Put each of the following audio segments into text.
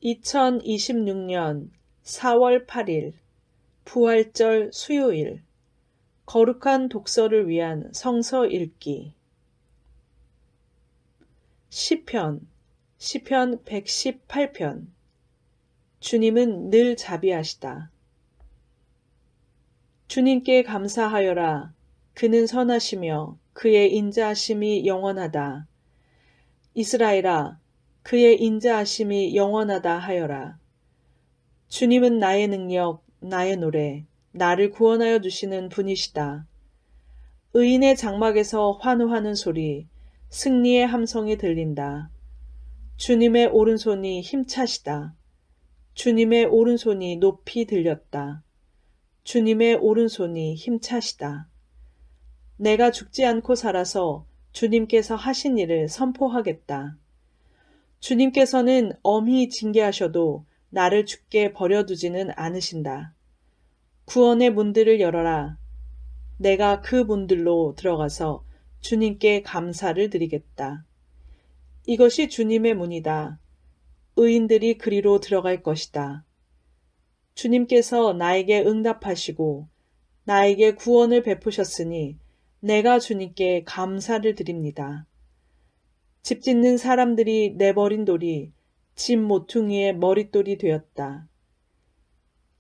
2026년 4월 8일 부활절 수요일 거룩한 독서를 위한 성서 읽기 시편 118편 주님은 늘 자비하시다. 주님께 감사하여라. 그는 선하시며 그의 인자하심이 영원하다. 이스라엘아, 그의 인자하심이 영원하다 하여라. 주님은 나의 능력, 나의 노래, 나를 구원하여 주시는 분이시다. 의인의 장막에서 환호하는 소리, 승리의 함성이 들린다. 주님의 오른손이 힘차시다. 주님의 오른손이 높이 들렸다. 주님의 오른손이 힘차시다. 내가 죽지 않고 살아서 주님께서 하신 일을 선포하겠다. 주님께서는 엄히 징계하셔도 나를 죽게 버려두지는 않으신다. 구원의 문들을 열어라. 내가 그 문들로 들어가서 주님께 감사를 드리겠다. 이것이 주님의 문이다. 의인들이 그리로 들어갈 것이다. 주님께서 나에게 응답하시고 나에게 구원을 베푸셨으니 내가 주님께 감사를 드립니다. 집 짓는 사람들이 내버린 돌이 집 모퉁이의 머릿돌이 되었다.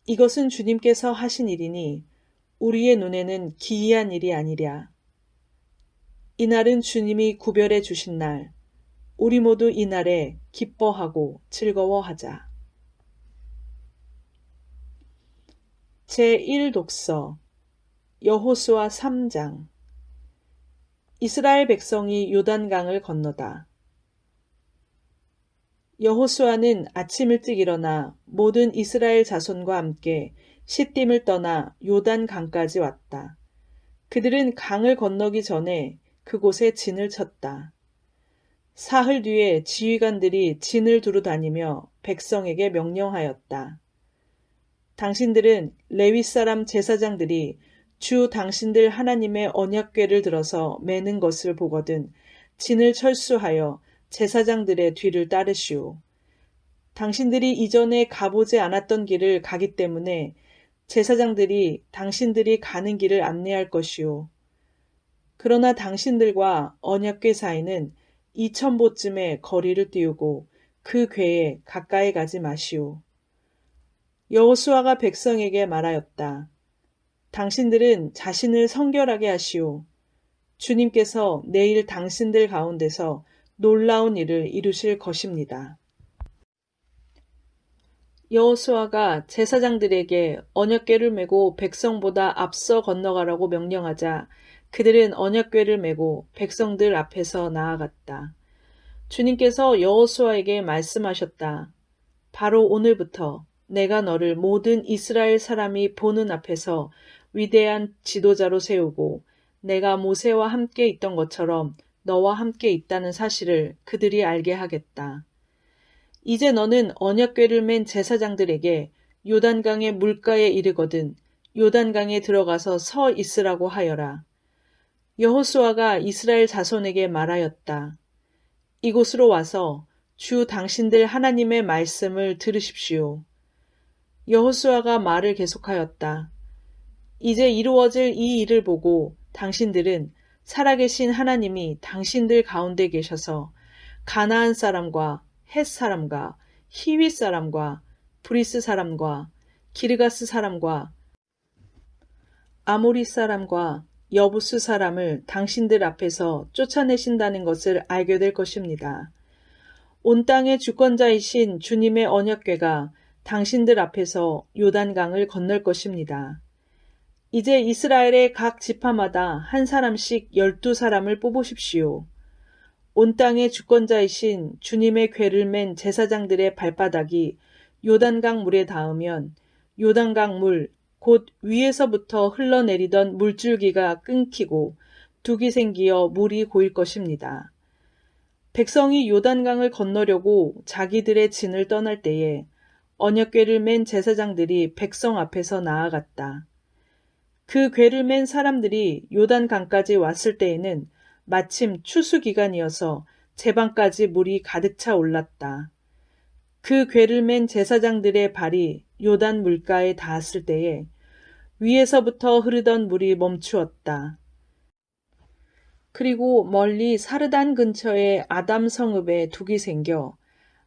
이것은 주님께서 하신 일이니 우리의 눈에는 기이한 일이 아니랴. 이날은 주님이 구별해 주신 날, 우리 모두 이날에 기뻐하고 즐거워하자. 제1독서 여호수아 3장 이스라엘 백성이 요단강을 건너다. 여호수아는 아침 일찍 일어나 모든 이스라엘 자손과 함께 시딤을 떠나 요단강까지 왔다. 그들은 강을 건너기 전에 그곳에 진을 쳤다. 사흘 뒤에 지휘관들이 진을 두루 다니며 백성에게 명령하였다. 당신들은 레위 사람 제사장들이 주 당신들 하나님의 언약궤를 들어서 매는 것을 보거든 진을 철수하여 제사장들의 뒤를 따르시오. 당신들이 이전에 가보지 않았던 길을 가기 때문에 제사장들이 당신들이 가는 길을 안내할 것이오. 그러나 당신들과 언약궤 사이는 2000보쯤의 거리를 띄우고 그 궤에 가까이 가지 마시오. 여호수아가 백성에게 말하였다. 당신들은 자신을 성결하게 하시오. 주님께서 내일 당신들 가운데서 놀라운 일을 이루실 것입니다. 여호수아가 제사장들에게 언약궤를 메고 백성보다 앞서 건너가라고 명령하자 그들은 언약궤를 메고 백성들 앞에서 나아갔다. 주님께서 여호수아에게 말씀하셨다. 바로 오늘부터 내가 너를 모든 이스라엘 사람이 보는 앞에서 위대한 지도자로 세우고 내가 모세와 함께 있던 것처럼 너와 함께 있다는 사실을 그들이 알게 하겠다. 이제 너는 언약궤를 맨 제사장들에게 요단강의 물가에 이르거든 요단강에 들어가서 서 있으라고 하여라. 여호수아가 이스라엘 자손에게 말하였다. 이곳으로 와서 주 당신들 하나님의 말씀을 들으십시오. 여호수아가 말을 계속하였다. 이제 이루어질 이 일을 보고 당신들은 살아계신 하나님이 당신들 가운데 계셔서 가나안 사람과 헷 사람과 히윗 사람과 브리스 사람과 기르가스 사람과 아모리 사람과 여부스 사람을 당신들 앞에서 쫓아내신다는 것을 알게 될 것입니다. 온 땅의 주권자이신 주님의 언약궤가 당신들 앞에서 요단강을 건널 것입니다. 이제 이스라엘의 각 지파마다 한 사람씩 12사람을 뽑으십시오. 온 땅의 주권자이신 주님의 궤를 맨 제사장들의 발바닥이 요단강 물에 닿으면 요단강 물, 곧 위에서부터 흘러내리던 물줄기가 끊기고 둑이 생기어 물이 고일 것입니다. 백성이 요단강을 건너려고 자기들의 진을 떠날 때에 언약궤를 맨 제사장들이 백성 앞에서 나아갔다. 그 궤를 맨 사람들이 요단강까지 왔을 때에는 마침 추수 기간이어서 제방까지 물이 가득 차 올랐다. 그 궤를 맨 제사장들의 발이 요단 물가에 닿았을 때에 위에서부터 흐르던 물이 멈추었다. 그리고 멀리 사르단 근처의 아담 성읍에 둑이 생겨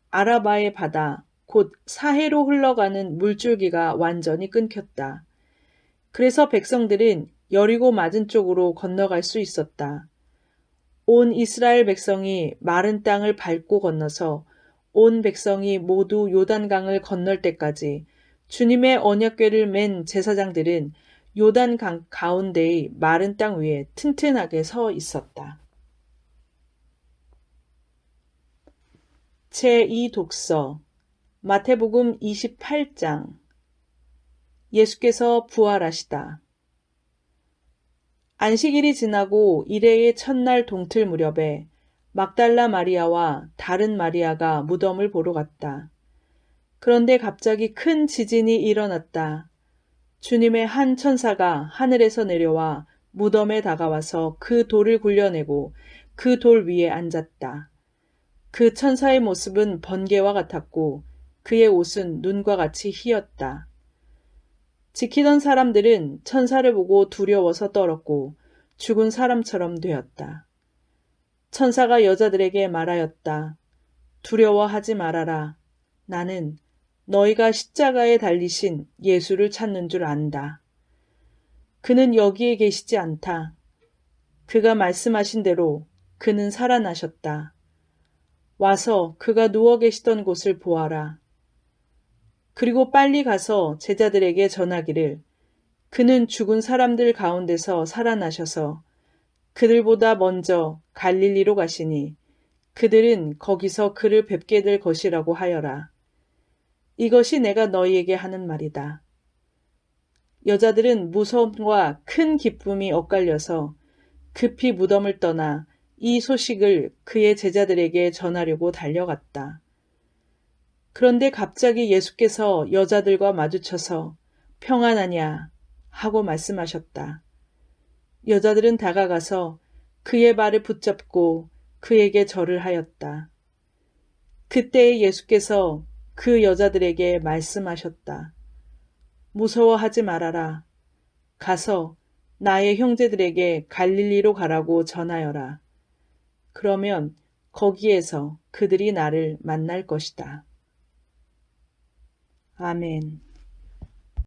아라바의 바다, 곧 사해로 흘러가는 물줄기가 완전히 끊겼다. 그래서 백성들은 여리고 맞은 쪽으로 건너갈 수 있었다. 온 이스라엘 백성이 마른 땅을 밟고 건너서 온 백성이 모두 요단강을 건널 때까지 주님의 언약궤를 맨 제사장들은 요단강 가운데의 마른 땅 위에 튼튼하게 서 있었다. 제2독서 마태복음 28장 예수께서 부활하시다. 안식일이 지나고 이레의 첫날 동틀 무렵에 막달라 마리아와 다른 마리아가 무덤을 보러 갔다. 그런데 갑자기 큰 지진이 일어났다. 주님의 한 천사가 하늘에서 내려와 무덤에 다가와서 그 돌을 굴려내고 그 돌 위에 앉았다. 그 천사의 모습은 번개와 같았고 그의 옷은 눈과 같이 희었다. 지키던 사람들은 천사를 보고 두려워서 떨었고 죽은 사람처럼 되었다. 천사가 여자들에게 말하였다. 두려워하지 말아라. 나는 너희가 십자가에 달리신 예수를 찾는 줄 안다. 그는 여기에 계시지 않다. 그가 말씀하신 대로 그는 살아나셨다. 와서 그가 누워 계시던 곳을 보아라. 그리고 빨리 가서 제자들에게 전하기를 그는 죽은 사람들 가운데서 살아나셔서 그들보다 먼저 갈릴리로 가시니 그들은 거기서 그를 뵙게 될 것이라고 하여라. 이것이 내가 너희에게 하는 말이다. 여자들은 무서움과 큰 기쁨이 엇갈려서 급히 무덤을 떠나 이 소식을 그의 제자들에게 전하려고 달려갔다. 그런데 갑자기 예수께서 여자들과 마주쳐서 평안하냐 하고 말씀하셨다. 여자들은 다가가서 그의 발을 붙잡고 그에게 절을 하였다. 그때 예수께서 그 여자들에게 말씀하셨다. 무서워하지 말아라. 가서 나의 형제들에게 갈릴리로 가라고 전하여라. 그러면 거기에서 그들이 나를 만날 것이다. 아멘.